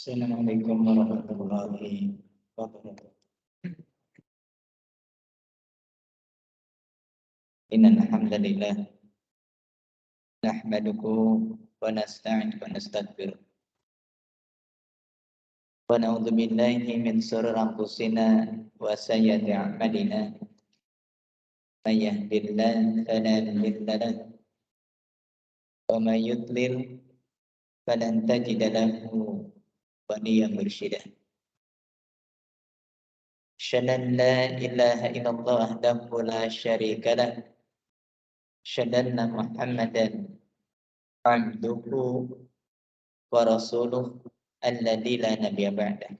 Assalamualaikum warahmatullahi wabarakatuh. Innal hamdalillah nahmaduhu wa nasta'inuhu wa nastaghfiruh. Wa na'udzu billahi min shururi anfusina wa sayyiati a'malina. May yahdihillahu fala mudilla lahu wa may yudlil falan tajida lahu waliyyan mursyida. Asyhadu an la ilaha illallah wahdahu la syarika lah. Asyhadu anna Muhammadan abduhu wa rasuluh alladzi la nabiyya ba'dah.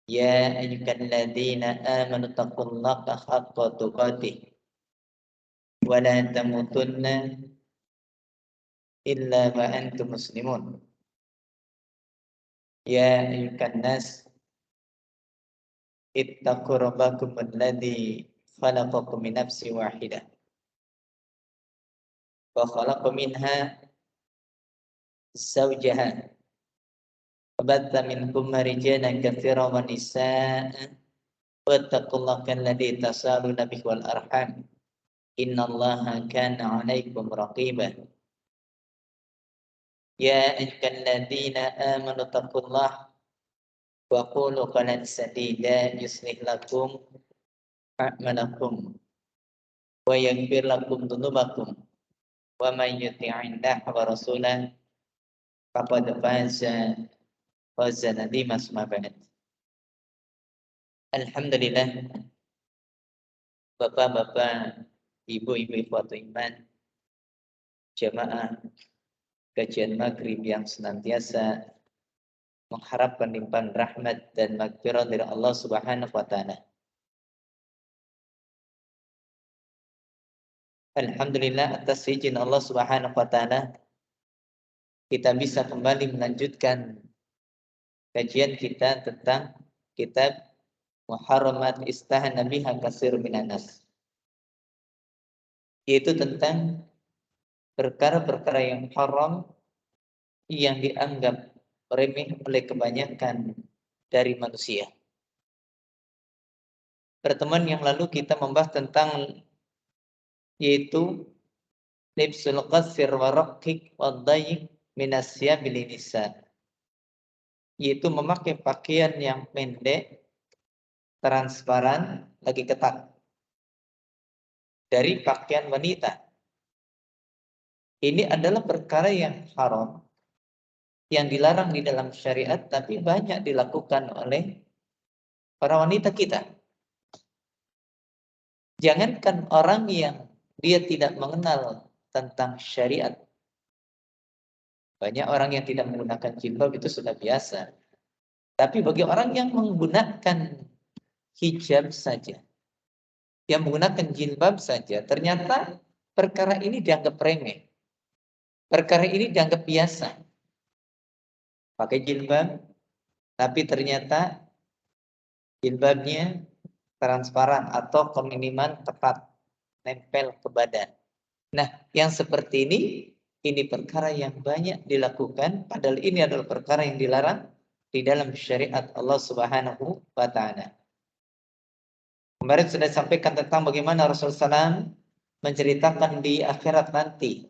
Ya ayyuhalladzina amanu taqullaha haqqa tuqatih wa la tamutunna illa wa antum muslimun. Ya ayyuhan nas ittaqu rabbakum alladzi khalaqakum min nafsin wahidah wa khalaqa minha zawjaha وبث منكما رجالا كثيرا ونساء واتقوا الله الذي تساءلون به والأرحام إن الله كان عليكم رقيبا يا أيها الذين آمنوا اتقوا الله وقولوا قولا سديدا يصلح لكم أعمالكم ويغفر لكم ذنوبكم ومن يطع الله ورسوله فقد فاز فوزا عظيما. أما بعد. Alhamdulillah, bapak-bapak, ibu-ibu ikhwatul iman, jamaah kajian maghrib yang senantiasa mengharapkan limpahan rahmat dan maghfirah dari Allah Subhanahu wa taala. Alhamdulillah, atas izin Allah Subhanahu wa taala kita bisa kembali melanjutkan kajian kita tentang kitab Muharramat istahana biha katsirun minan nas, yaitu tentang perkara-perkara yang haram yang dianggap remeh oleh kebanyakan dari manusia. Pertemuan yang lalu kita membahas tentang yaitu libsul qasir wa raqiq wa dhayyiq min asyabil nisa, yaitu memakai pakaian yang pendek, transparan, lagi ketat dari pakaian wanita. Ini adalah perkara yang haram, yang dilarang di dalam syariat, tapi banyak dilakukan oleh para wanita kita. Jangankan orang yang dia tidak mengenal tentang syariat. Banyak orang yang tidak menggunakan jilbab itu sudah biasa. Tapi bagi orang yang menggunakan hijab saja, yang menggunakan jilbab saja, ternyata perkara ini dianggap remeh. Perkara ini dianggap biasa. Pakai jilbab, tapi ternyata jilbabnya transparan atau keminiman tepat, nempel ke badan. Nah, yang seperti ini perkara yang banyak dilakukan, padahal ini adalah perkara yang dilarang di dalam syariat Allah Subhanahu wa taala. Kemarin sudah sampaikan tentang bagaimana Rasulullah SAW menceritakan di akhirat nanti,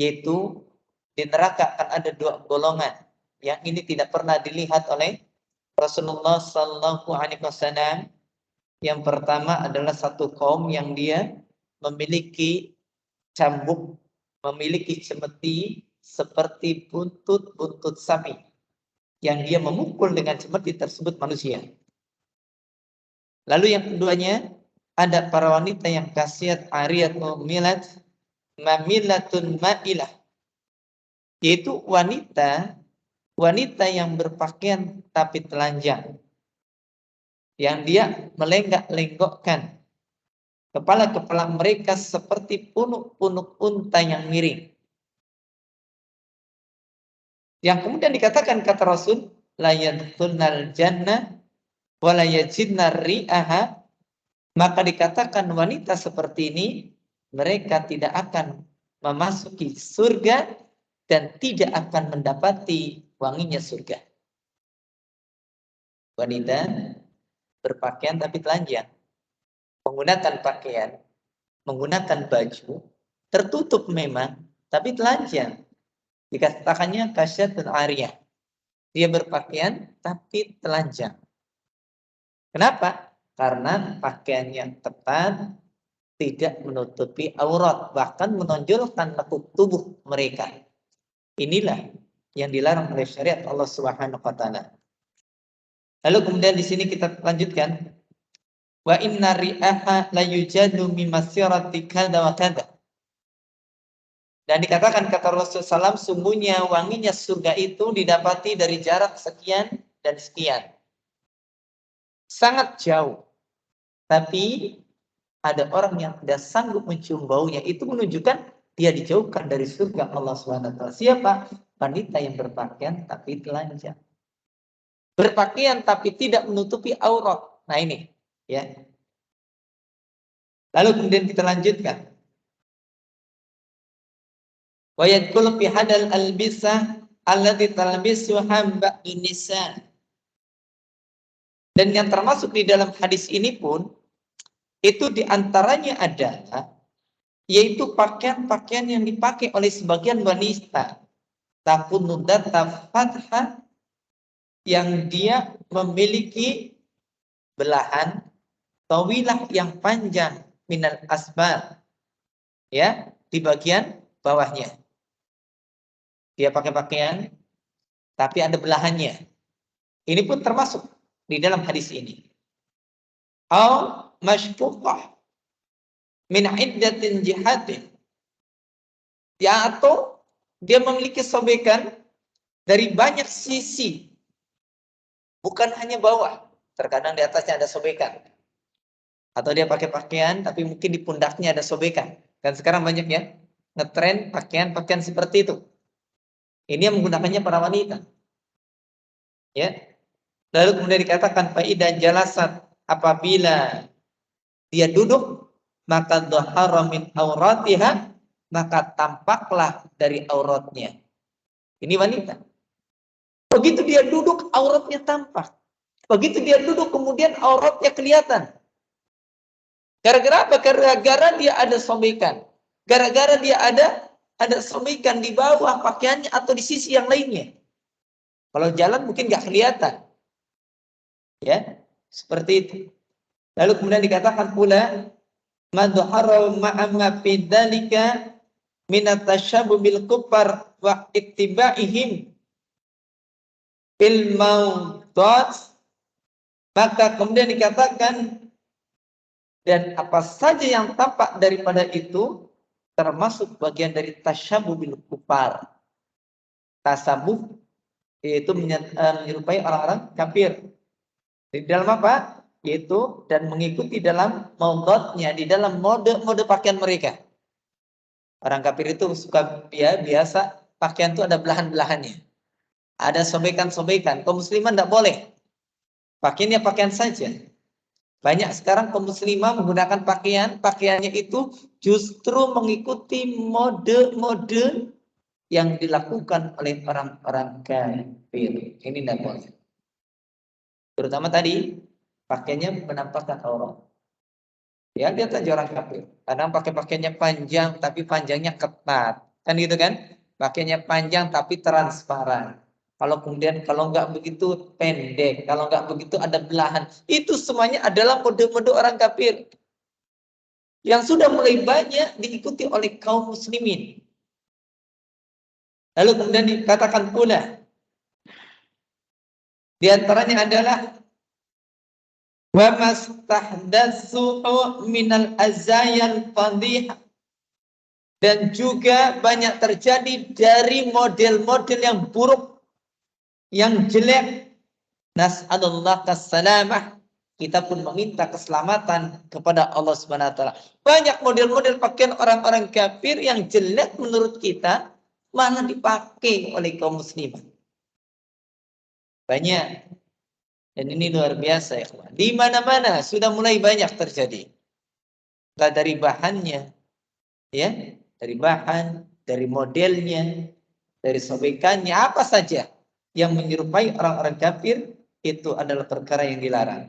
yaitu di neraka akan ada dua golongan yang ini tidak pernah dilihat oleh Rasulullah SAW. Yang pertama adalah satu kaum yang dia memiliki cambuk, memiliki cemeti seperti buntut sapi, yang dia memukul dengan cemeti tersebut manusia. Lalu yang keduanya, ada para wanita yang kasiat ariyat mumilat mamilatun ma'ilah, yaitu wanita yang berpakaian tapi telanjang, yang dia melenggak-lenggokkan kepala mereka seperti punuk-punuk unta yang miring. Yang kemudian dikatakan kata Rasul, la yadkhulnal jannah wa la yajidna ri'aha, maka dikatakan wanita seperti ini mereka tidak akan memasuki surga dan tidak akan mendapati wanginya surga. Wanita berpakaian tapi telanjang, menggunakan pakaian, menggunakan baju, tertutup memang, tapi telanjang. Dikatakannya kasyatun ariyah. Dia berpakaian tapi telanjang. Kenapa? Karena pakaian yang tepat tidak menutupi aurat, bahkan menonjolkan lekuk tubuh mereka. Inilah yang dilarang oleh syariat Allah Subhanahu wa taala. Lalu kemudian di sini kita lanjutkan, wa inna ri'aha la yujadu min masirati kadza wa kadza. Dan dikatakan kata Rasulullah SAW, sungguhnya wanginya surga itu didapati dari jarak sekian dan sekian. Sangat jauh. Tapi ada orang yang tidak sanggup mencium baunya. Itu menunjukkan dia dijauhkan dari surga Allah SWT. Siapa? Wanita yang berpakaian tapi telanjang. Berpakaian tapi tidak menutupi aurat. Nah ini, ya. Lalu kemudian kita lanjutkan. Wa yadkhulu fi hadal albisah allati talbisuha ba'dun nisa. Dan yang termasuk di dalam hadis ini pun itu diantaranya adalah yaitu pakaian-pakaian yang dipakai oleh sebagian wanita. Takunu data fathah yang dia memiliki belahan tawilah yang panjang minal asbal, ya, di bagian bawahnya. Dia pakai pakaian tapi ada belahannya. Ini pun termasuk di dalam hadis ini. Au mashfuqah min iddatin jihatin. Ya, atau dia memiliki sobekan dari banyak sisi. Bukan hanya bawah. Terkadang di atasnya ada sobekan. Atau dia pakai pakaian tapi mungkin di pundaknya ada sobekan. Dan sekarang banyak ya ngetren pakaian-pakaian seperti itu. Ini yang menggunakannya para wanita. Ya. Lalu kemudian dikatakan faidah jalasat, apabila dia duduk maka dhahara min auratiha, maka tampaklah dari auratnya. Ini wanita. Begitu dia duduk auratnya tampak. Begitu dia duduk kemudian auratnya kelihatan. Gara-gara apa? Gara-gara dia ada sobekan. Gara-gara dia ada sobekan di bawah pakaiannya atau di sisi yang lainnya. Kalau jalan mungkin nggak kelihatan. Ya, seperti itu. Lalu kemudian dikatakan pula madhharu ma'amma fi dzalika min at-tashabbu bil kuffar wa ittiba'ihim bil mawdat, maka kemudian dikatakan dan apa saja yang tampak daripada itu termasuk bagian dari tashabbuh bil kuffar. Tasabuh yaitu menyerupai orang-orang kafir. Di dalam apa? Yaitu dan mengikuti dalam mawdatnya, di dalam mode pakaian mereka. Orang kafir itu suka biasa pakaian itu ada belahan-belahannya. Ada sobekan-sobekan. Kaum musliman tidak boleh. Pakaiannya pakaian saja. Banyak sekarang kaum muslimah menggunakan pakaiannya itu justru mengikuti mode-mode yang dilakukan oleh orang-orang kafir. Ini tidak boleh. Terutama tadi pakaiannya menampakkan aurat. Ya, lihat aja orang kafir. Kadang pakai pakaiannya panjang tapi panjangnya ketat. Kan gitu kan? Pakaiannya panjang tapi transparan. Kalau nggak begitu pendek, kalau nggak begitu ada belahan. Itu semuanya adalah mode-mode orang kafir yang sudah mulai banyak diikuti oleh kaum muslimin. Lalu kemudian dikatakan pula di antaranya adalah wa mastahdatsu minal azayal fadhih, dan juga banyak terjadi dari model-model yang buruk, yang jelek. Nas'alullah kassalamah, kita pun meminta keselamatan kepada Allah Subhanahu wa taala. Banyak model-model pakaian orang-orang kafir yang jelek menurut kita malah dipakai oleh kaum muslimin. Banyak. Dan ini luar biasa ya. Di mana-mana sudah mulai banyak terjadi. Entah dari bahannya, ya, dari bahan, dari modelnya, dari sobekannya, apa saja yang menyerupai orang-orang kafir, itu adalah perkara yang dilarang.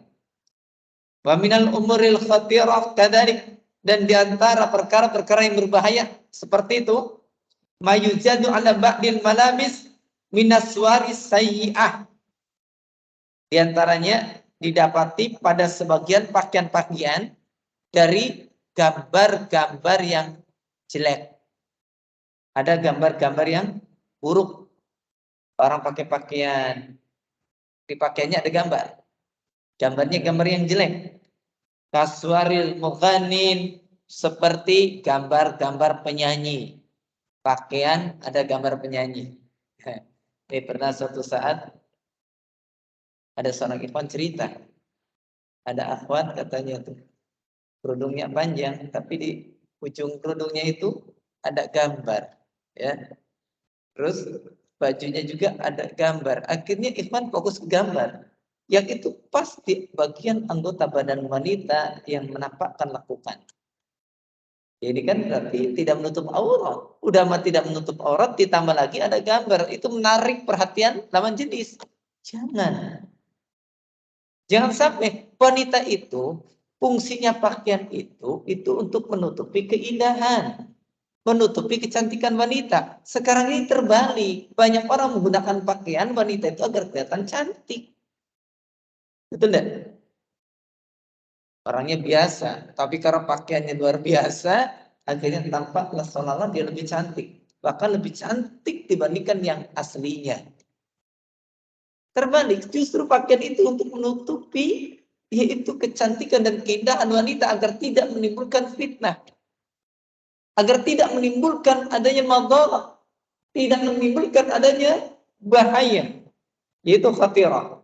Wa minal umuril khatirah kadzalik, dan diantara perkara-perkara yang berbahaya seperti itu, mayuzadu ala ba'dil malabis minas suwari sayyi'ah. Di antaranya didapati pada sebagian pakaian-pakaian dari gambar-gambar yang jelek. Ada gambar-gambar yang buruk. Orang pakai pakaian, di pakaiannya ada gambar. Gambarnya gambar yang jelek. Kaswaril mughanin, seperti gambar-gambar penyanyi. Pakaian ada gambar penyanyi. Ini pernah suatu saat ada seorang ikhwan cerita. Ada akhwat katanya tuh, kerudungnya panjang, tapi di ujung kerudungnya itu ada gambar. Ya. Terus bajunya juga ada gambar. Akhirnya ikhwan fokus ke gambar. Yang itu pasti bagian anggota badan wanita yang menampakkan lakukan. Jadi kan berarti tidak menutup aurat. Udah mah tidak menutup aurat, ditambah lagi ada gambar. Itu menarik perhatian lawan jenis. Jangan. Jangan sampai wanita itu, fungsinya pakaian itu untuk menutupi keindahan. Menutupi kecantikan wanita. Sekarang ini terbalik. Banyak orang menggunakan pakaian wanita itu agar kelihatan cantik. Betul enggak? Orangnya biasa, tapi karena pakaiannya luar biasa, akhirnya tampaklah seolah-olah dia lebih cantik. Bahkan lebih cantik dibandingkan yang aslinya. Terbalik, justru pakaian itu untuk menutupi yaitu kecantikan dan keindahan wanita agar tidak menimbulkan fitnah. Agar tidak menimbulkan adanya madharat, tidak menimbulkan adanya bahaya, yaitu khatirah.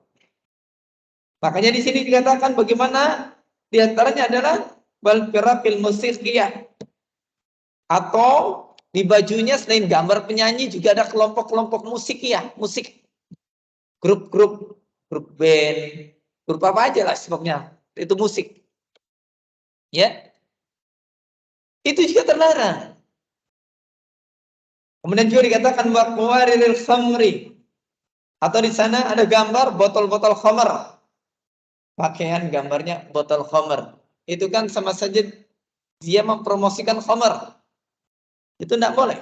Makanya di sini dikatakan bagaimana di antaranya adalah bal firaqil musiqiyah, atau di bajunya selain gambar penyanyi juga ada kelompok-kelompok musiqiyah, musik, grup-grup, grup band, grup apa aja lah sebabnya itu musik. Ya. Itu juga terlarang. Kemudian juga dikatakan waqwariril khamri, atau di sana ada gambar botol-botol khamr. Pakaian gambarnya botol khamr. Itu kan sama saja dia mempromosikan khamr. Itu tidak boleh.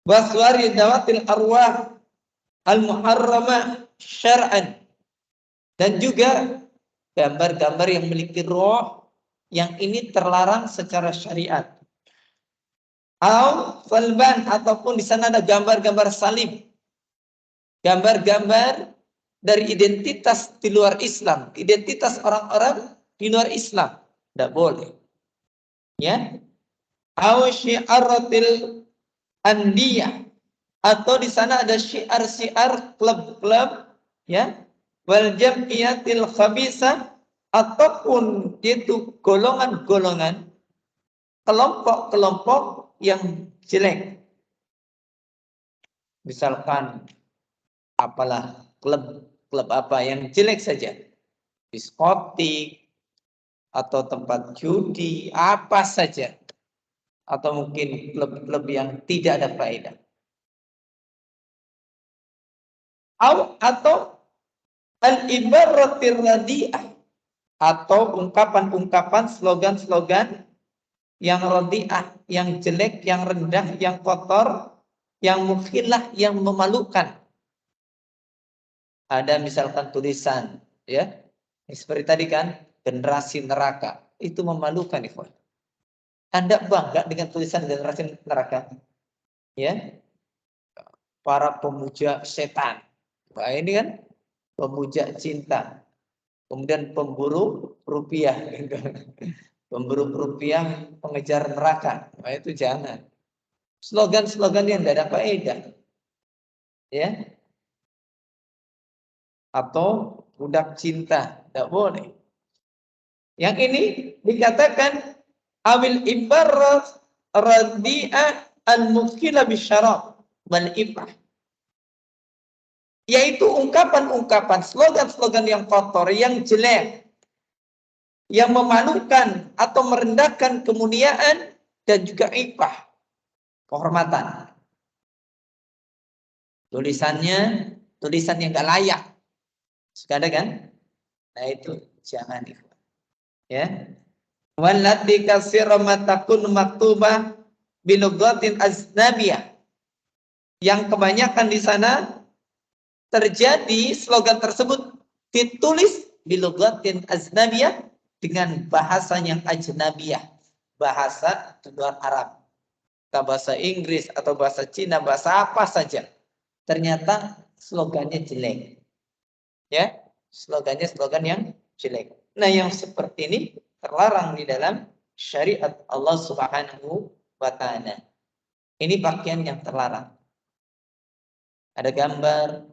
Waswari dawatil arwah al-muharramah syar'an. Dan juga gambar-gambar yang memiliki roh yang ini terlarang secara syariat. Falban, ataupun di sana ada gambar-gambar salib. Gambar-gambar dari identitas di luar Islam, identitas orang-orang di luar Islam. Tidak boleh. Ya. Syiaratil andiyah, atau di sana ada syiar-syiar klub-klub, ya, wal jam'iyatil khabisah, ataupun itu golongan-golongan, kelompok-kelompok yang jelek. Misalkan apalah klub apa yang jelek saja, diskotik atau tempat judi, apa saja, atau mungkin klub-klub yang tidak ada faedah. Atau al-ibaratir radi'ah, atau ungkapan-ungkapan, slogan-slogan yang radi'ah, yang jelek, yang rendah, yang kotor, yang mukhilah, yang memalukan. Ada misalkan tulisan, ya, seperti tadi kan, generasi neraka. Itu memalukan, ikhwan. Anda bangga dengan tulisan generasi neraka? Ya, para pemuja setan. Wah, ini kan pemuja cinta. Kemudian pemburu rupiah. Pemburu rupiah, pengejar neraka. Wah, itu jangan. Slogan-slogan yang tidak ada faedah. Ya. Atau budak cinta. Tidak boleh. Yang ini dikatakan awil ibarat radi'ah al-mukhila bisyarab wal ibah, yaitu ungkapan-ungkapan, slogan-slogan yang kotor, yang jelek, yang memalukan atau merendahkan kemuliaan dan juga ibah, kehormatan. Tulisannya tulisan yang nggak layak. Suka ada kan? Nah itu jangan ikhwan. Ya. Wallati katsira matakun maktubah bilughatin aznabiyah. Yang kebanyakan di sana terjadi slogan tersebut ditulis bilughatin aznabiyah dengan bahasa yang ajnabiyah, bahasa luar Arab. Entah bahasa Inggris atau bahasa Cina, bahasa apa saja. Ternyata slogannya jelek. Ya, slogannya slogan yang jelek. Nah, yang seperti ini terlarang di dalam syariat Allah Subhanahu wa taala. Ini pakaian yang terlarang. Ada gambar,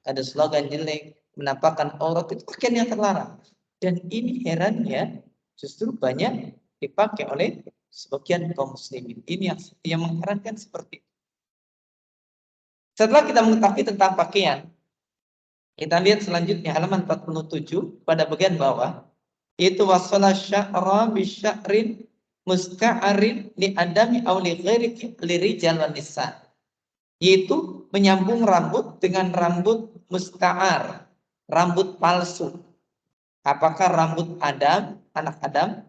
ada slogan jelek, menampakkan aurat, itu pakaian yang terlarang. Dan ini herannya justru banyak dipakai oleh sebagian kaum muslimin. Ini yang mengherankan seperti itu. Setelah kita mengetahui tentang pakaian, kita lihat selanjutnya halaman 47 pada bagian bawah, yaitu wasala sya'ra bisya'rin musta'arin li adami aw li ghairi lirijal wan nisa. Yaitu menyambung rambut dengan rambut musta'ar, rambut palsu. Apakah rambut Adam, anak Adam,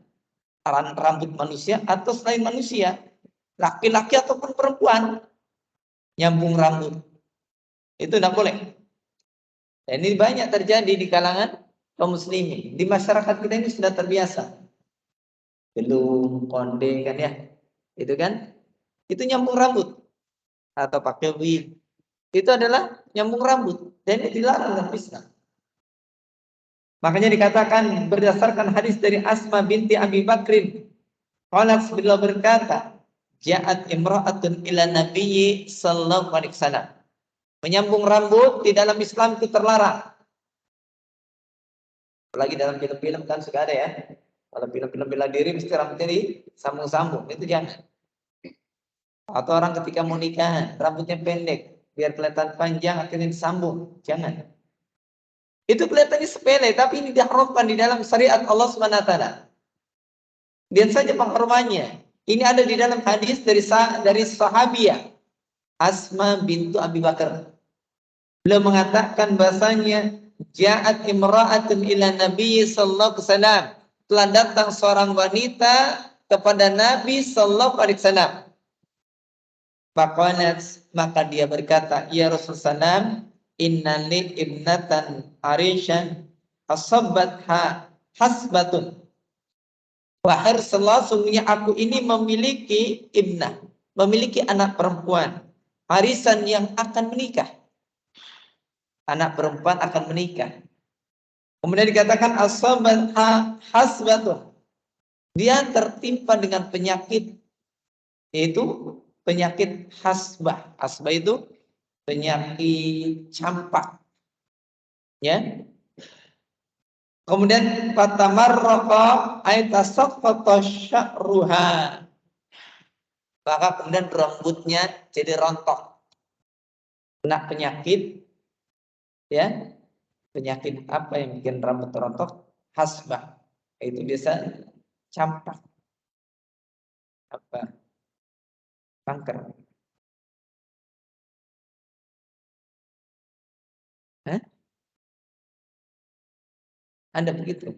rambut manusia atau selain manusia, laki-laki ataupun perempuan, nyambung rambut. Itu tidak boleh. Dan ini banyak terjadi di kalangan kaum muslimin. Di masyarakat kita ini sudah terbiasa. Belum, konde kan ya. Itu kan? Itu nyambung rambut. Atau pakai wig. Itu adalah nyambung rambut. Dan ini dilarang dalam Islam. Makanya dikatakan berdasarkan hadis dari Asma binti Abi Bakrin. Qalat beliau berkata, Ja'at imra'atun ila nabiyyi sallallahu alaihi wasallam. Menyambung rambut di dalam Islam itu terlarang. Apalagi dalam film-film kan suka ada ya. Kalau film-film bela diri mesti rambutnya disambung-sambung. Itu jangan. Atau orang ketika mau nikah, rambutnya pendek. Biar kelihatan panjang, akhirnya disambung. Jangan. Itu kelihatannya sepele, tapi ini diharamkan di dalam syariat Allah SWT. Lihat saja penghormatannya. Ini ada di dalam hadis dari sahabiah Asma bintu Abi Bakar. Beliau mengatakan bahasanya Ja'at imra'atun ila Nabi sallallahu alaihi wasallam. Telah datang seorang wanita kepada Nabi sallallahu alaihi wasallam. Maka dia berkata, "Ya Rasulullah, innali ibnatan arishan asabatha hasbatun." Wahai Rasulullah, sungguhnya aku ini memiliki ibnah, memiliki anak perempuan, arisan yang akan menikah. Anak perempuan akan menikah. Kemudian dikatakan asabatha hasbatun. Dia tertimpa dengan penyakit, yaitu penyakit hasbah. Hasbah itu penyakit campak. Ya. Kemudian fatamarraqa ay tasaqqata sya'ruha. Maka kemudian rambutnya jadi rontok. Kena penyakit, ya. Penyakit apa yang bikin rambut rontok? Hasbah. Itu biasa campak. Apa? Kanker. Hah? Ada begitu?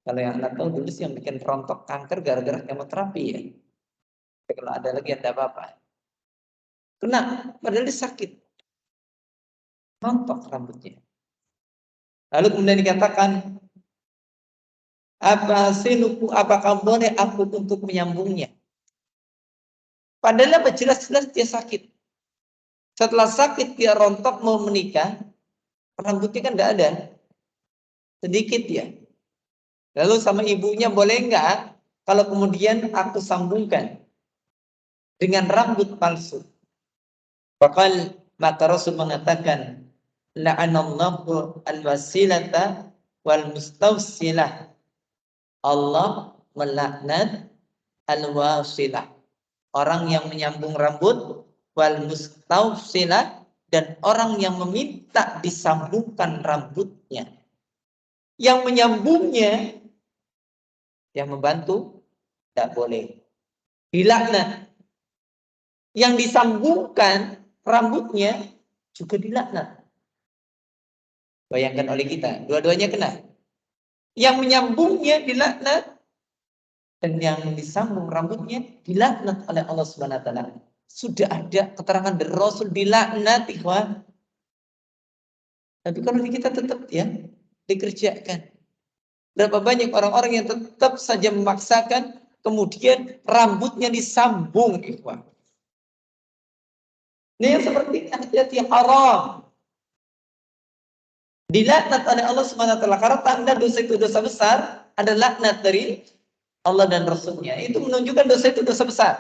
Kalau yang Anda tahu dulu sih yang bikin rontok kanker gara-gara kemoterapi ya. Tapi kalau ada lagi ada apa-apa. Kena, padahal dia sakit. Rontok rambutnya. Lalu kemudian dikatakan, apakah boleh aku untuk menyambungnya? Padahal apa jelas-jelas dia sakit. Setelah sakit dia rontok mau menikah, rambutnya kan tidak ada. Sedikit ya. Lalu sama ibunya boleh enggak kalau kemudian aku sambungkan dengan rambut palsu? Maka Rasul mengatakan, la'anallahu al-wasilata wal mustawsilah. Allah melaknat al-wasilah. Orang yang menyambung rambut, wal mustawsilah, dan orang yang meminta disambungkan rambutnya. Yang menyambungnya, yang membantu, tidak boleh. Dilaknat. Yang disambungkan rambutnya juga dilaknat. Bayangkan oleh kita, dua-duanya kena. Yang menyambungnya dilaknat dan yang disambung rambutnya dilaknat oleh Allah Subhanahu wa taala. Sudah ada keterangan dari Rasul dilaknat, ikhwan. Tapi kalau kita tetap ya dikerjakan. Berapa banyak orang-orang yang tetap saja memaksakan, kemudian rambutnya disambung, ikhwan. Ini yang seperti hati-hati haram. Dilaknat oleh Allah Subhanahu wa taala karena tanda dosa itu dosa besar, ada laknat dari Allah dan Rasulnya. Itu menunjukkan dosa itu dosa besar.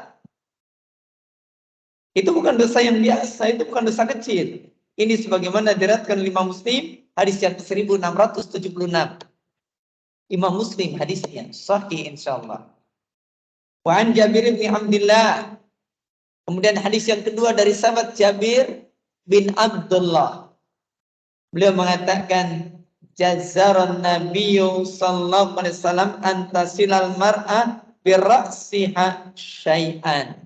Itu bukan dosa yang biasa, itu bukan dosa kecil. Ini sebagaimana diriwayatkan Imam Muslim, hadis yang ke-1676. Imam Muslim hadisnya sahih insyaallah. Wa an Jabir bin Abdullah. Kemudian hadis yang kedua dari sahabat Jabir bin Abdullah. Beliau mengatakan jazaran nabiyyu sallallahu alaihi wasallam antasilal mar'a birra'siha syai'an.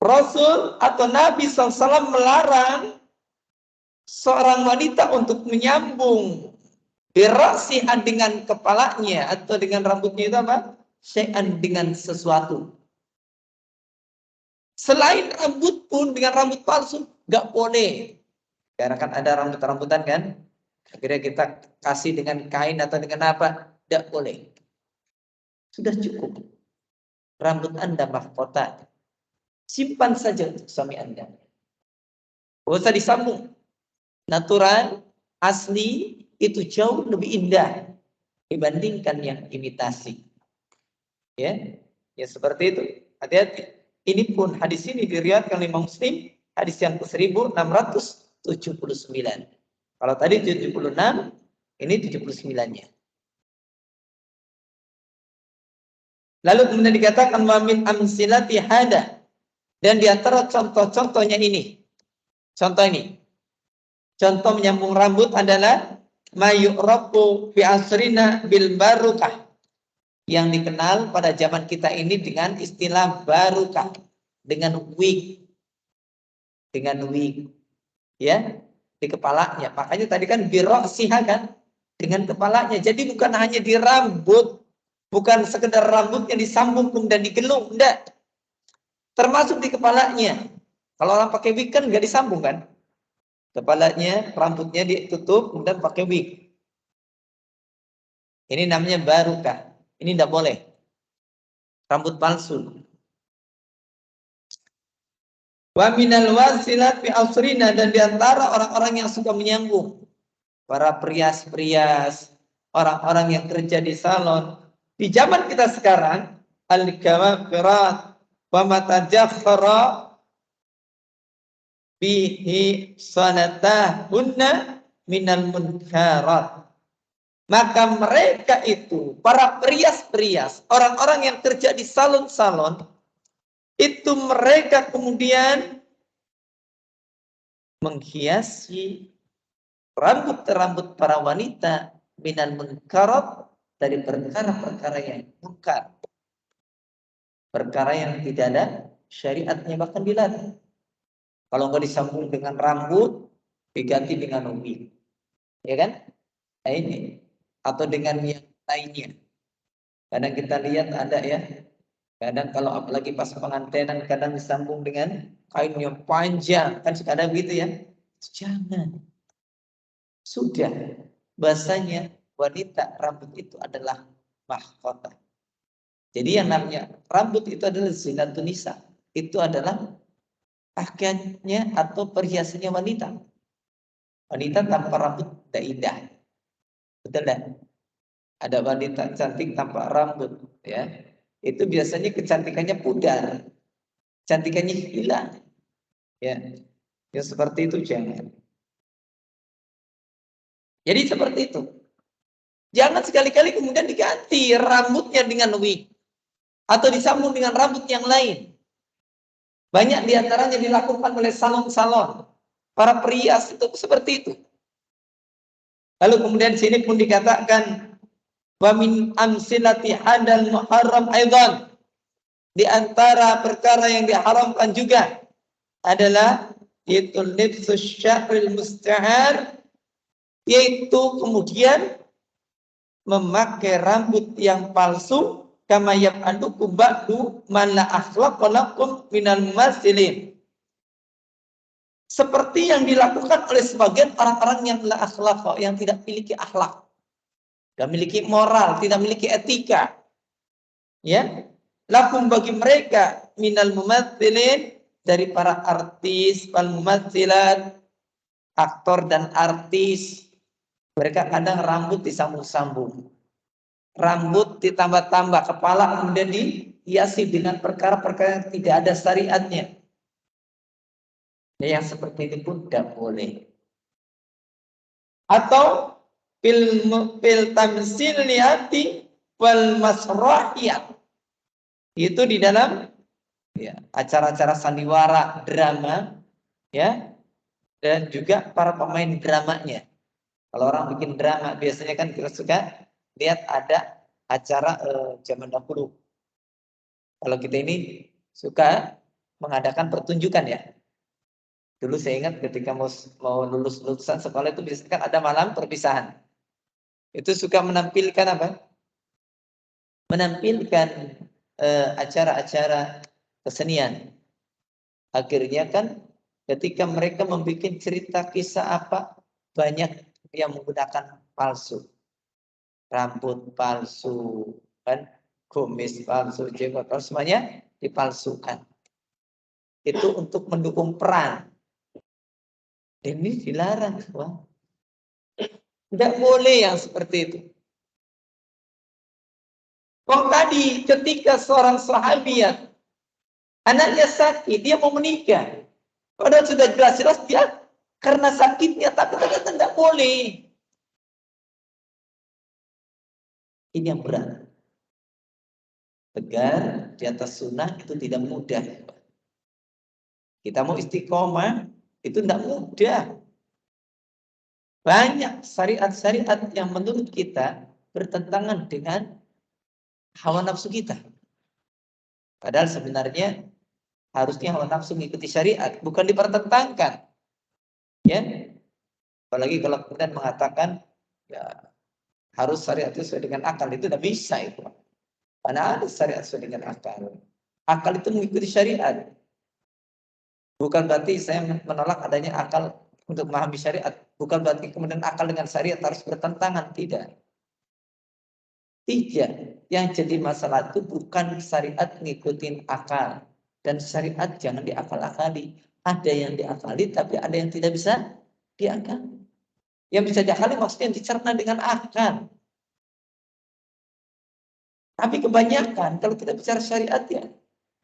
Rasul atau Nabi SAW melarang seorang wanita untuk menyambung birra'siha dengan kepalanya atau dengan rambutnya itu apa? Syai'an dengan sesuatu. Selain rambut pun dengan rambut palsu nggak boleh. Karena kan ada rambut-rambutan kan, akhirnya kita kasih dengan kain atau dengan apa, tidak boleh. Sudah cukup. Rambut Anda mahkota. Simpan saja untuk suami Anda. Tidak usah disambung. Natural, asli, itu jauh lebih indah dibandingkan yang imitasi. Ya, ya seperti itu. Hati-hati. Ini pun hadis ini diriwayatkan oleh Imam Muslim, hadis yang ke-1679. Kalau tadi 76, ini 79-nya. Lalu kemudian dikatakan wa min amsilati hada, dan di antara contoh-contohnya ini. Contoh ini. Contoh menyambung rambut adalah mayu'rabu bi asrina bil barukah, yang dikenal pada zaman kita ini dengan istilah barukah, dengan wig, ya, di kepalanya. Makanya tadi kan birro'siha kan, dengan kepalanya. Jadi bukan hanya di rambut, bukan sekedar rambutnya disambung kemudian digelung, enggak. Termasuk di kepalanya. Kalau orang pakai wig kan nggak disambung kan, kepalanya, rambutnya ditutup kemudian pakai wig. Ini namanya barukah. Ini tidak boleh. Rambut palsu. Wa minal wasilat fi asrina, dan diantara orang-orang yang suka menyambung, para perias-perias, orang-orang yang kerja di salon. Di zaman kita sekarang, al-kawafirat wa matajakhara bihi sanatahunna minal munkarat. Maka mereka itu, para perias-perias, orang-orang yang kerja di salon-salon, itu mereka kemudian menghiasi rambut-rambut para wanita minal munkarat, dari perkara-perkara yang munkar. Perkara yang tidak ada syariatnya, bahkan dilarang. Kalau nggak disambung dengan rambut, diganti dengan wig. Ya kan? Nah ini. Atau dengan yang lainnya. Kadang kita lihat ada ya, kadang kalau apalagi pas pengantinan kadang disambung dengan kain yang panjang, kan kadang begitu ya. Jangan. Sudah, bahasanya wanita rambut itu adalah mahkota. Jadi yang namanya rambut itu adalah zinatun nisa. Itu adalah pakaiannya atau perhiasannya wanita. Wanita tanpa rambut tidak indah. Betul kan? Ada wanita cantik tanpa rambut, ya. Itu biasanya kecantikannya pudar, cantikannya hilang, ya. Ya seperti itu jangan. Jadi seperti itu. Jangan sekali-kali kemudian diganti rambutnya dengan wig atau disambung dengan rambut yang lain. Banyak diantaranya dilakukan oleh salon-salon, para perias itu seperti itu. Lalu kemudian sini pun dikatakan wa min amsilati hadal muharram aidan, Di antara perkara yang diharamkan juga adalah yaitu nifsus syahril musta'ar, yaitu kemudian memakai rambut yang palsu, kama yaf'alukum ba'du man la akhlaqa lakum minal mumassilin. Seperti yang dilakukan oleh sebagian orang-orang yang la akhlaqa, yang tidak memiliki akhlak, tidak memiliki moral, tidak memiliki etika. Ya, lakum bagi mereka minal mumassilin, dari para artis, wal mumassilat, aktor dan artis. Mereka kadang rambut disambung-sambung, rambut ditambah-tambah, kepala kemudian dihiasi dengan perkara-perkara yang tidak ada syariatnya. Ya, yang seperti ini pun tidak boleh. Atau fil tamsil niati wal masrahiyat, itu di dalam ya, acara-acara sandiwara, drama, ya, dan juga para pemain dramanya. Kalau orang bikin drama, biasanya kan kita suka lihat ada acara zaman dahulu. Kalau kita ini suka mengadakan pertunjukan ya. Dulu saya ingat ketika mau lulusan sekolah itu biasanya kan ada malam perpisahan. Itu suka menampilkan apa? Menampilkan acara-acara kesenian. Akhirnya kan ketika mereka membuat cerita kisah apa, banyak yang menggunakan palsu. Rambut palsu, kan, kumis palsu, jenggot palsu, semuanya dipalsukan. Itu untuk mendukung peran. Ini dilarang, Wah. Tidak boleh yang seperti itu. Kok tadi ketika seorang sahabiat anaknya sakit, dia mau menikah. Padahal sudah jelas-jelas dia karena sakitnya, tapi ternyata tidak boleh. Ini yang berat. Tegar di atas sunnah itu tidak mudah. Kita mau istiqomah itu tidak mudah. Banyak syariat-syariat yang menurut kita bertentangan dengan hawa nafsu kita. Padahal sebenarnya harusnya hawa nafsu mengikuti syariat, bukan dipertentangkan. Ya, apalagi kalau kemudian mengatakan ya harus syariat itu sesuai dengan akal, itu tidak bisa itu. Mana ada syariat sesuai dengan akal? Akal itu mengikuti syariat. Bukan berarti saya menolak adanya akal untuk memahami syariat. Bukan berarti kemudian akal dengan syariat harus bertentangan. Tidak. Tidak. Yang jadi masalah itu bukan syariat ngikutin akal. Dan syariat jangan diakal-akali. Ada yang diakali, tapi ada yang tidak bisa diakali. Yang bisa diakali maksudnya dicerna dengan akal. Tapi kebanyakan kalau kita bicara syariat ya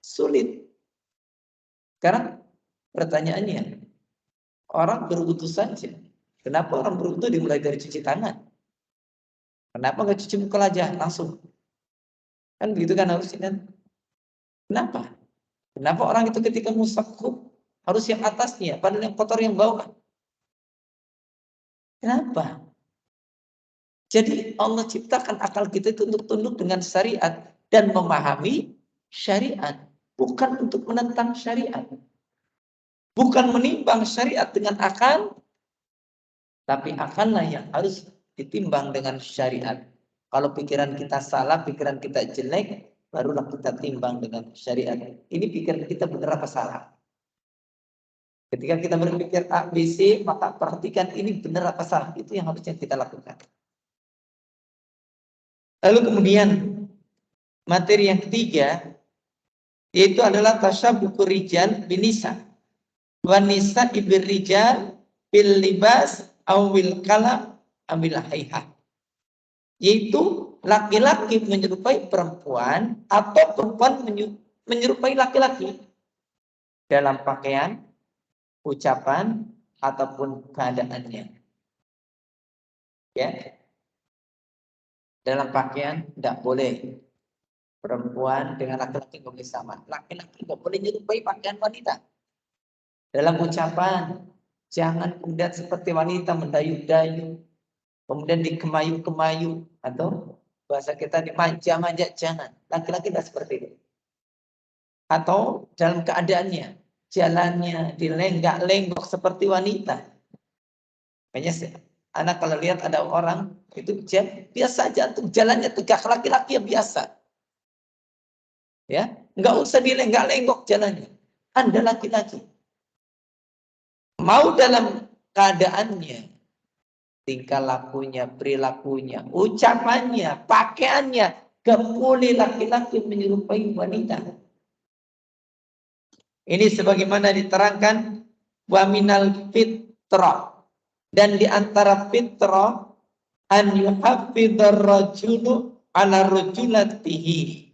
sulit. Sekarang pertanyaannya, orang berwudu saja. Kenapa orang berwudu dimulai dari cuci tangan? Kenapa nggak cuci muka aja langsung? Kan begitu kan harusnya kan? Kenapa? Kenapa orang itu ketika musakku harus yang atasnya, padahal yang kotor yang bawah? Kenapa? Jadi Allah ciptakan akal kita itu untuk tunduk dengan syariat dan memahami syariat, bukan untuk menentang syariat. Bukan menimbang syariat dengan akal, tapi akallah yang harus ditimbang dengan syariat. Kalau pikiran kita salah, pikiran kita jelek, barulah kita timbang dengan syariat. Ini pikiran kita benar apa salah? Ketika kita berpikir A, B, C, maka perhatikan ini benar apa salah. Itu yang harusnya kita lakukan. Lalu kemudian materi yang ketiga, yaitu adalah tasyabuku rijal binisa. Wanisa ibir rijal bil libas awil kalam ambil haihah. Yaitu laki-laki menyerupai perempuan atau perempuan menyerupai laki-laki dalam pakaian, ucapan, ataupun keadaannya. Ya, dalam pakaian tidak boleh perempuan dengan laki-laki nggak boleh sama. Laki-laki nggak boleh menyerupai pakaian wanita. Dalam ucapan jangan kemudian seperti wanita mendayu-dayu, kemudian dikemayu-kemayu, atau bahasa kita dimanja-manja, jangan. Laki-laki tidak seperti itu. atau dalam keadaannya, jalannya dilenggak-lenggok seperti wanita. Makanya anak kalau lihat ada orang itu biasa aja untuk jalannya tegak, laki-laki yang biasa. Ya, nggak usah dilenggak-lenggok jalannya. Anda laki-laki. Mau dalam keadaannya, tingkah lakunya, perilakunya, ucapannya, pakaiannya, gak boleh laki-laki menyerupai wanita. Ini sebagaimana diterangkan wa minal fitrah, dan di antara fitrah an yuhaffidhar rajulu ala rajulatihi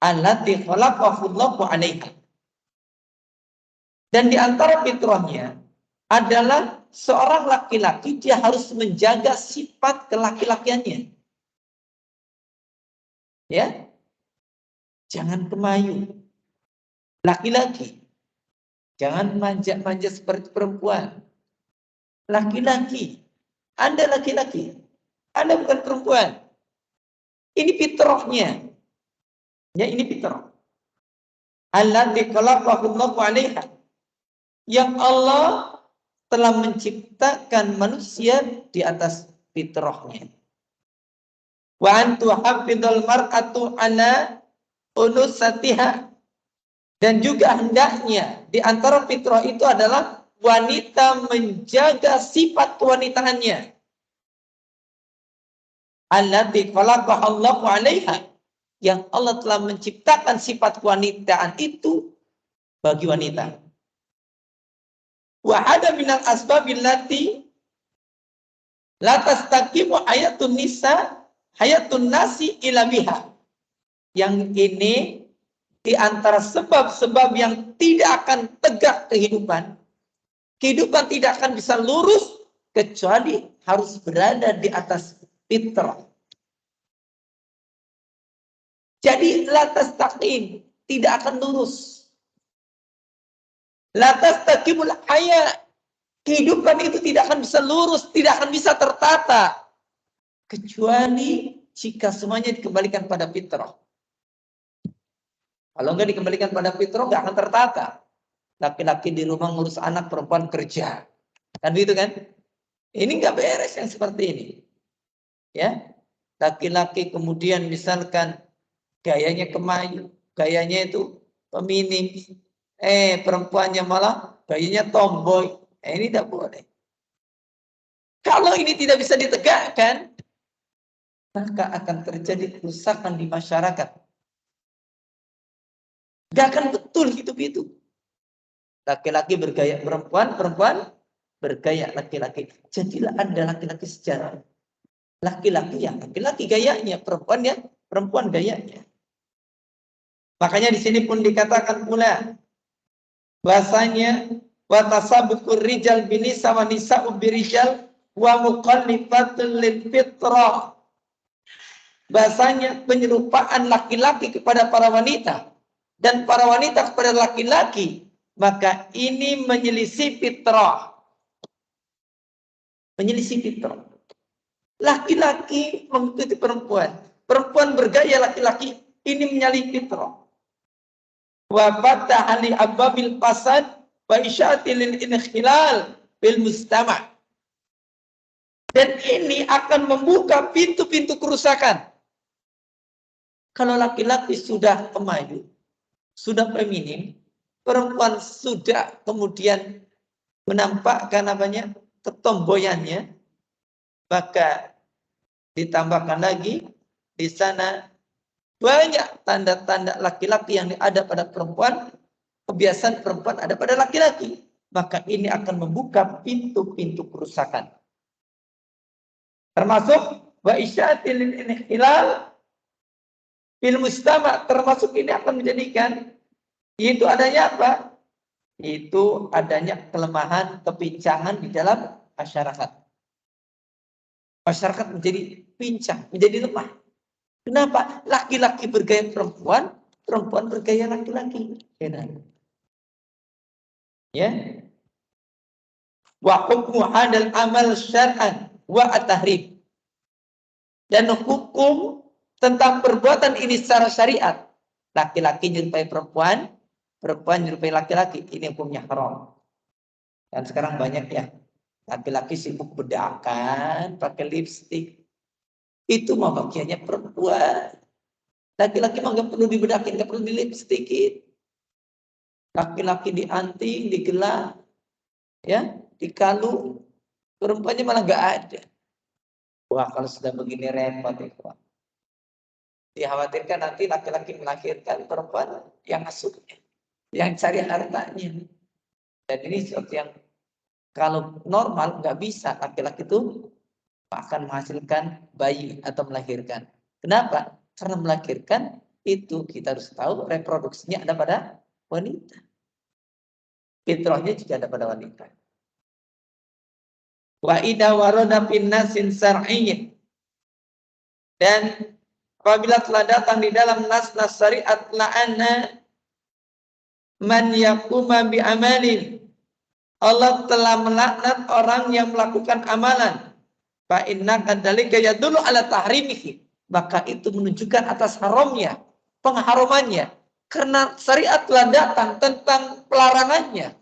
allati khalaqahu Allahu 'alaiha. Dan di antara fitrahnya adalah seorang laki-laki dia harus menjaga sifat kelaki-lakiannya. Ya. Jangan kemayu. Laki-laki jangan manja-manja seperti perempuan. Laki-laki, Anda laki-laki, Anda bukan perempuan. Ini fitrahnya. Ya, ini fitrah. Allati khalaqahu Allahu 'alaiha. Yang Allah telah menciptakan manusia di atas fitrahnya. Wa antu hafidhal mar'atu ala unusatiha. Dan juga hendaknya di antara fitrah itu adalah wanita menjaga sifat kewanitaannya. Allati khalaqaha Allahu 'alaiha, yang Allah telah menciptakan sifat kewanitaan itu bagi wanita. Wa hada minal asbabil lati la tastaqimu hayatun nasi ila biha. Yang ini di antara sebab-sebab yang tidak akan tegak kehidupan. Kehidupan tidak akan bisa lurus kecuali harus berada di atas fitrah. Jadi la tastaqim, tidak akan lurus. La tastaqimul haya. Kehidupan itu tidak akan bisa lurus, tidak akan bisa tertata kecuali jika semuanya dikembalikan pada fitrah. Kalau enggak dikembalikan pada fitrah, enggak akan tertata. Laki-laki di rumah ngurus anak, perempuan kerja. Kan begitu kan? Ini enggak beres yang seperti ini. Ya. Laki-laki kemudian misalkan gayanya kemayu, gayanya itu feminim. Perempuannya malah gayanya tomboy. Ini tidak boleh. Kalau ini tidak bisa ditegakkan, maka akan terjadi kerusakan di masyarakat. Gak akan betul hidup itu. Laki-laki bergaya perempuan, perempuan bergaya laki-laki. Jadilah Anda laki-laki sejarah. Laki-laki ya laki-laki gayanya, perempuan ya perempuan gayanya. Makanya di sini pun dikatakan pula bahasanya wa tasabuqur rijal binisa wa nisa'u birijal wa muqallifatul lil fitrah. Bahasanya penyerupaan laki-laki kepada para wanita dan para wanita kepada laki-laki, maka ini menyelisih fitrah. Menyelisih fitrah. Laki-laki mengikuti perempuan, perempuan bergaya laki-laki, ini menyalahi fitrah. Wa fataha li ababil fasad wa isyati lil inkhilal bil mustama'. Dan ini akan membuka pintu-pintu kerusakan. Kalau laki-laki sudah kemayu, sudah feminim, perempuan sudah kemudian menampakkan ketomboyannya, maka ditambahkan lagi di sana banyak tanda-tanda laki-laki yang ada pada perempuan, kebiasaan perempuan ada pada laki-laki, maka ini akan membuka pintu-pintu kerusakan. Termasuk wa isyatil inhilal bil mustama', termasuk ini akan menjadikan itu adanya apa? Itu adanya kelemahan, kepincangan di dalam masyarakat. Masyarakat menjadi pincang, menjadi lemah. Kenapa? Laki-laki bergaya perempuan, perempuan bergaya laki-laki. Ya. Wa hukmu hadal amal syar'an wa at-tahrim. Dan hukum tentang perbuatan ini secara syariat. Laki-laki menyerupai perempuan, perempuan menyerupai laki-laki, ini hukumnya haram. Dan sekarang banyak ya laki-laki sibuk bedakan, pakai lipstik. Itu mah bagiannya perempuan. Laki-laki mah nggak perlu dibedakin, nggak perlu dilipstikin. Laki-laki dianting, digelar, ya, dikalung. Perempuannya malah nggak ada. Wah, kalau sudah begini repot itu. Dikhawatirkan nanti laki-laki melahirkan perempuan yang asuhnya, yang cari hartanya. Dan ini sesuatu yang kalau normal nggak bisa, laki-laki itu akan menghasilkan bayi atau melahirkan. Kenapa? Karena melahirkan itu kita harus tahu reproduksinya ada pada wanita. Fitrahnya juga ada pada wanita. Wa idza warada fin nasin syar'iyyin. Dan apabila telah datang di dalam nas-nas syariat la'ana man yaquma bi amalin. Allah telah melaknat orang yang melakukan amalan. Fa inna kadzalika yadullu ala tahrimihi. Maka itu menunjukkan atas haramnya, pengharamannya. Karena syariat telah datang tentang pelarangannya.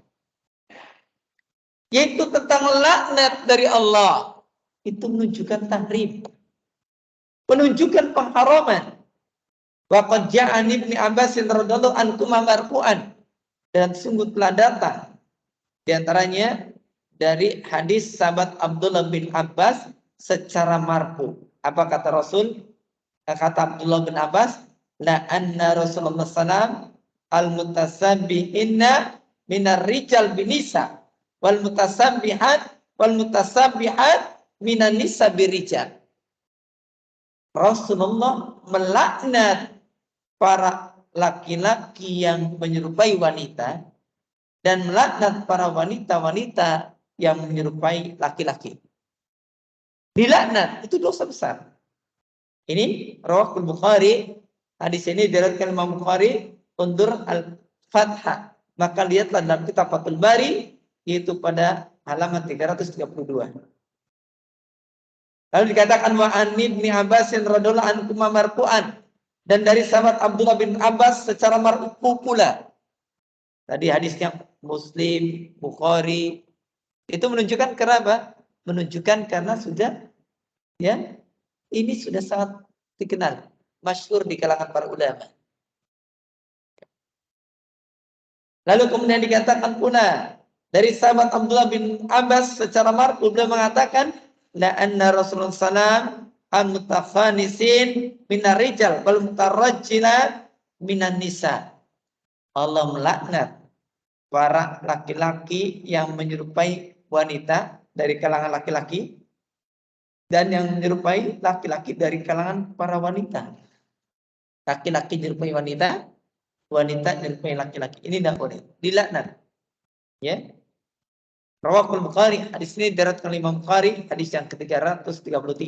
Yaitu tentang laknat dari Allah. Itu menunjukkan tahrim. Menunjukkan pengharaman. Wa qad ja'a Ibnu Abbas radhiyallahu anhu marfu'an. Dan sungguh telah datang di antaranya dari hadis sahabat Abdullah bin Abbas secara marfu. Apa kata Rasul? Kata Abdullah bin Abbas, la anna Rasulullah sallam al-mutasabbihinna minar rijal binisa wal mutasabbihat minan nisa birijal. Rasulullah melaknat para laki-laki yang menyerupai wanita dan melaknat para wanita-wanita yang menyerupai laki-laki. Dilaknat itu dosa besar. Ini Rawahul Bukhari, hadis ini diriwayatkan Imam Bukhari undur al-Fathah. Maka lihatlah dalam kitab Fathul Bari yaitu pada halaman 332. Lalu dikatakan wa an Ibnu Abbas radhiyallahu anhu marfu'an, dan dari sahabat Abdullah bin Abbas secara marfu pula. Tadi hadisnya Muslim, Bukhari. Itu menunjukkan kenapa? Menunjukkan karena sudah ya ini sudah sangat dikenal, masyhur di kalangan para ulama. Lalu kemudian dikatakan pula dari sahabat Abdullah bin Abbas secara marfu beliau mengatakan la anna Rasulullah sallam al-mutakhanisin minar rijal wal mutarajjilat minan nisa. Allah melaknat para laki-laki yang menyerupai wanita dari kalangan laki-laki dan yang menyerupai laki-laki dari kalangan para wanita. Laki-laki menyerupai wanita, wanita menyerupai laki-laki. Ini tidak boleh, dilaknat. Ya. Rawahul Bukhari, hadis ini diriwayatkan Imam Bukhari, hadis yang ke-333.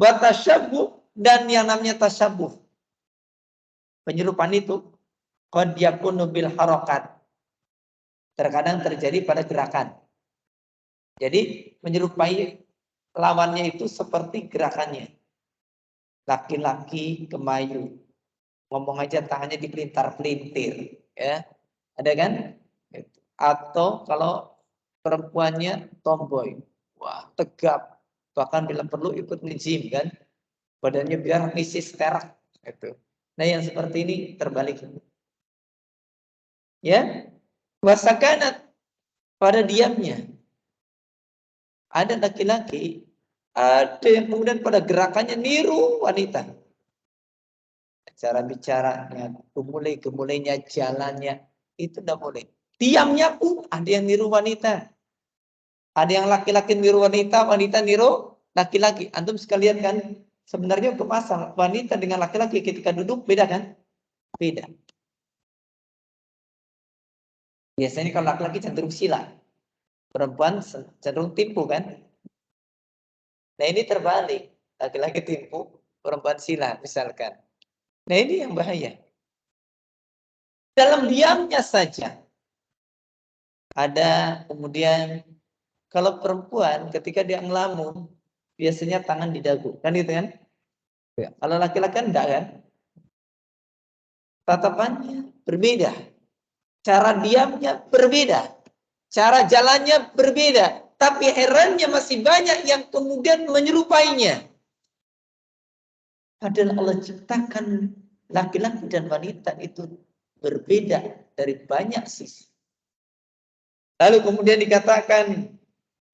Wa tasyabbuh, dan yang namanya tasyabbuh. Penyerupan itu qad yakunu bil harakat. Terkadang terjadi pada gerakan. Jadi menyerupai lawannya itu seperti gerakannya. Laki-laki kemayu. Ngomong aja tangannya dipelintar-pelintir. Ya. Ada kan? Atau kalau perempuannya tomboy. Wah, tegap. Bahkan bila perlu ikut nge-gym kan. Badannya biar misis terak. Gitu. Nah yang seperti ini terbalik. Ya. Wasakanat, pada diamnya. Ada laki-laki, ada yang kemudian pada gerakannya niru wanita. Cara bicaranya, gemulai-gemulainya, jalannya, itu tidak boleh. Diamnya pun ada yang niru wanita. Ada yang laki-laki niru wanita, wanita niru laki-laki. Antum sekalian kan, sebenarnya kepasang wanita dengan laki-laki ketika duduk beda kan? Beda. Biasanya kalau laki-laki cenderung sila. Perempuan cenderung tipu kan? Nah ini terbalik. Laki-laki tipu, perempuan sila misalkan. Nah ini yang bahaya. Dalam diamnya saja. Ada kemudian, kalau perempuan ketika dia ngelamun, biasanya tangan di dagu. Kan gitu kan? Ya. Kalau laki-laki kan enggak kan? Tatapannya berbeda. cara diamnya berbeda, cara jalannya berbeda, tapi herannya masih banyak yang kemudian menyerupainya. Padahal Allah ciptakan laki-laki dan wanita itu berbeda dari banyak sisi. Lalu kemudian dikatakan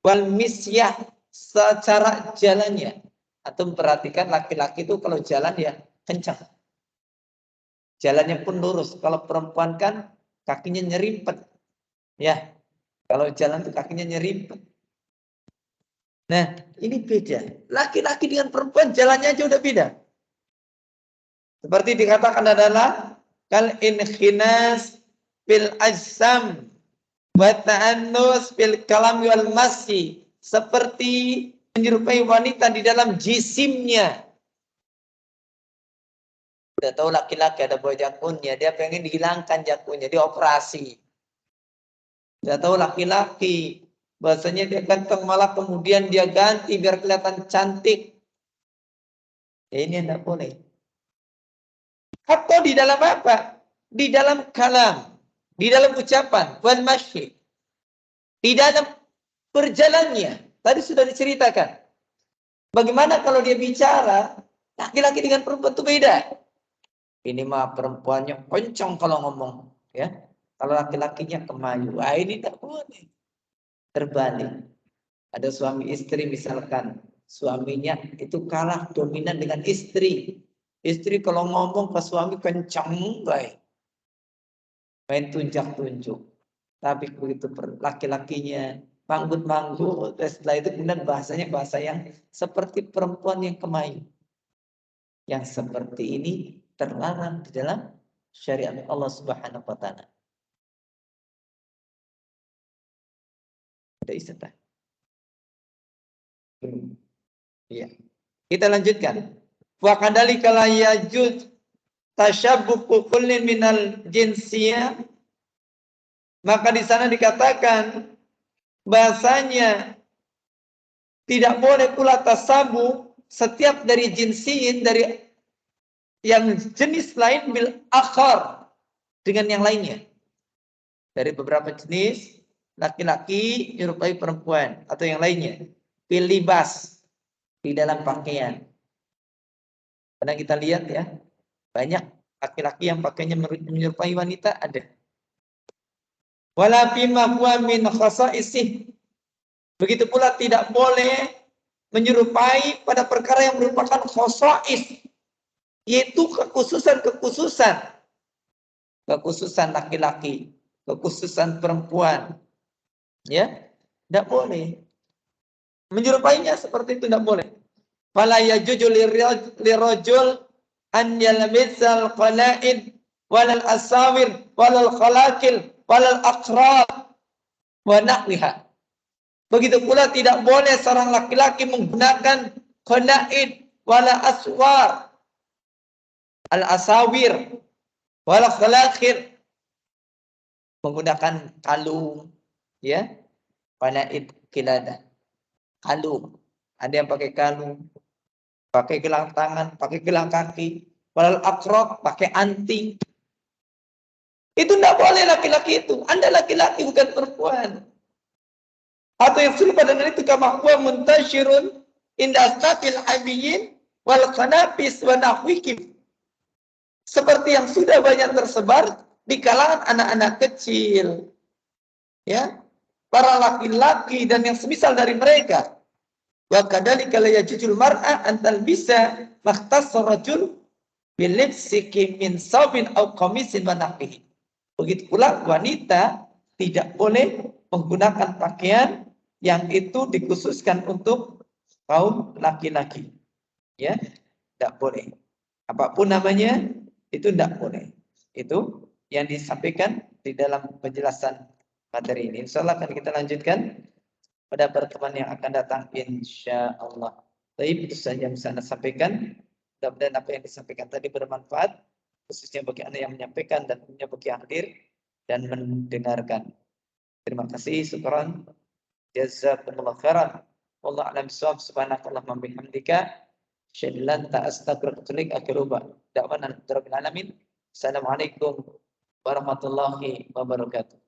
wal misyah, secara jalannya. Atau perhatikan laki-laki itu kalau jalan ya kencang. Jalannya pun lurus. Kalau perempuan kan kakinya nyerimpet. Ya, kalau jalan tuh kakinya nyerimpet. Nah, ini beda. Laki-laki dengan perempuan jalannya aja udah beda. Seperti dikatakan adalah kal inkhinas fil ajsam wa ta'annus fil kalam wal masyi, seperti menyerupai wanita di dalam jisimnya. Udah tahu laki-laki ada buah jakunnya, dia pengen dihilangkan jakunnya, dia operasi. Udah tahu laki-laki bahasanya dia ganteng, malah kemudian dia ganti biar kelihatan cantik. Ya, ini tidak boleh. Atau di dalam apa? Di dalam kalam, di dalam ucapan, wal masyi, di dalam berjalannya. Tadi sudah diceritakan. Bagaimana kalau dia bicara, laki-laki dengan perempuan itu beda. Ini mah perempuannya kencang kalau ngomong, ya. Kalau laki-lakinya kemayu, wah ini tak boleh. Terbalik. Ada suami istri misalkan, suaminya itu kalah dominan dengan istri. Istri kalau ngomong ke suami kencang baik. Main tunjuk-tunjuk. Tapi begitu laki-lakinya manggut-manggut, setelah itu kemudian bahasanya bahasa yang seperti perempuan yang kemayu. Yang seperti ini terlarang di dalam syariat Allah Subhanahu wa taala. Ada istilah. Iya. Kita lanjutkan. Wa kadalika la yajuz tashabbuhu kullin minal jinsiyah. Maka di sana dikatakan bahasanya tidak boleh pula tasabu setiap dari jinsiin, dari yang jenis lain bil akhar, dengan yang lainnya. Dari beberapa jenis laki-laki menyerupai perempuan atau yang lainnya. Bil libas, di dalam pakaian. Karena kita lihat ya, banyak laki-laki yang pakainya menyerupai wanita ada. Wala bima huwa min khasa'isih. Begitu pula tidak boleh menyerupai pada perkara yang merupakan khasa'is, yaitu kekhususan laki-laki, kekhususan perempuan. Ya, tidak boleh. Menyerupainya seperti itu tidak boleh. Fala yajuju lirajul an yalmisal qala'id walal asawir walal khalakil walal aqrab wa nahwiha. Begitu pula tidak boleh seorang laki-laki menggunakan qala'id wala aswar, al asawir wala khalakil, menggunakan kalung, ya, qala'id kiladah, kalung. Ada yang pakai kalung, pakai gelang tangan, pakai gelang kaki, walal akrok, pakai anting. Itu tidak boleh laki-laki itu. Anda laki-laki bukan perempuan. Atau yang serupa dengan itu kama huwa muntashirun inda astafil abiyin wal qanafis wa nahwikim. Seperti yang sudah banyak tersebar di kalangan anak-anak kecil. Ya, para laki-laki dan yang semisal dari mereka. Wa kadzalika la yajuzul mar'a an talbisa makhtassar rajul bil libsiki min saubin aw qamisin wa nahwihi. Begitu pula wanita tidak boleh menggunakan pakaian yang itu dikhususkan untuk kaum laki-laki. Ya, tidak boleh. Apapun namanya itu tidak boleh. Itu yang disampaikan di dalam penjelasan materi ini. Insyaallah akan kita lanjutkan pada pertemuan yang akan datang, insya Allah. Tapi itu saja yang bisa Anda sampaikan. Mudah-mudahan apa yang disampaikan tadi bermanfaat, khususnya bagi Anda yang menyampaikan dan punya bagi yang hadir dan mendengarkan. Terima kasih, syukran, jazakumullah khairan. Wallahu a'lam bishawab. Subhanakallahumma bihamdika asyhadu an la ilaha illa anta astaghfiruka wa atubu ilaik. Akhirul da'wana rabbil alamin. Assalamualaikum warahmatullahi wabarakatuh.